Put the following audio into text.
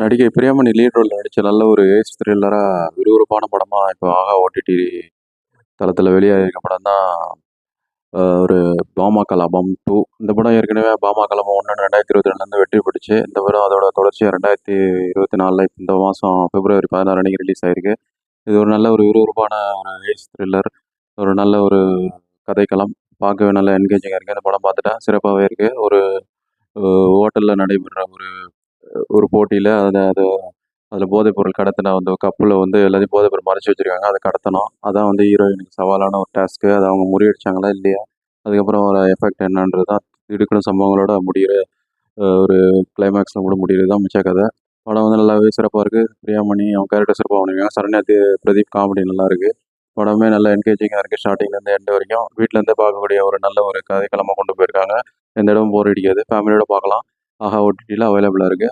நடிகை பிரியாமணி லீட் ரோல்ல நடிச்ச நல்ல ஒரு ஏஜ் த்ரில்லரா விறுவிறுப்பான படமா இப்போ ஆஹா ஓடிடி தளத்துல வெளியாகிருக்க படம் தான் ஒரு பாமா கலாபம் 2. இந்த படம் ஏற்கனவே பாமா கலாபம் 1 2022லேருந்து வெற்றி பெற்றுச்சு. இந்த படம் அதோட தொடர்ச்சியா 2024 இந்த மாதம் பிப்ரவரி 16 அன்னைக்கு ரிலீஸ் ஆயிருக்கு. இது ஒரு நல்ல ஒரு விறுவிறுப்பான ஒரு ஏஜ் த்ரில்லர், ஒரு நல்ல ஒரு கதைக்களம். பார்க்கவே நல்லா என்கேஜிங்காக இருக்குது. இந்த படம் பார்த்துட்டேன், சிறப்பாகவே இருக்குது. ஒரு ஹோட்டலில் நடைபெற ஒரு ஒரு போட்டியில் அது அதில் போதைப்பொருள் கடத்தின அந்த கப்பில் வந்து எல்லாத்தையும் போதைப்பொருள் மறைச்சி வச்சிருக்காங்க. அதை கடத்தணும். அதான் வந்து ஹீரோயினுக்கு சவாலான ஒரு டாஸ்க்கு. அதை அவங்க முறியடிச்சாங்களா இல்லையா? அதுக்கப்புறம் ஒரு எஃபெக்ட் என்னன்றது தான் திடுக்கிடும் சம்பவங்களோட முடிகிற ஒரு கிளைமேக்ஸில் கூட முடிகிறது தான் மிச்ச கதை. படம் வந்து நல்லாவே சிறப்பாக இருக்குது. பிரியாமணி அவங்க கேரக்டர் சிறப்பாக பண்ணியிருக்காங்க. சரண்யா பிரதீப் காமெடி நல்லா இருக்குது. படமே நல்லா என்கேஜிங்காக இருக்குது. ஸ்டார்டிங்லேருந்து எண்டு வரைக்கும் வீட்டிலேருந்தே பார்க்கக்கூடிய ஒரு நல்ல ஒரு கதைக்களமாக கொண்டு போயிருக்காங்க. எந்த இடமும் போர் அடிக்காது. ஃபேமிலியோட பார்க்கலாம். ஆஹா ஓடிடியில் அவைலபிளாக இருக்குது.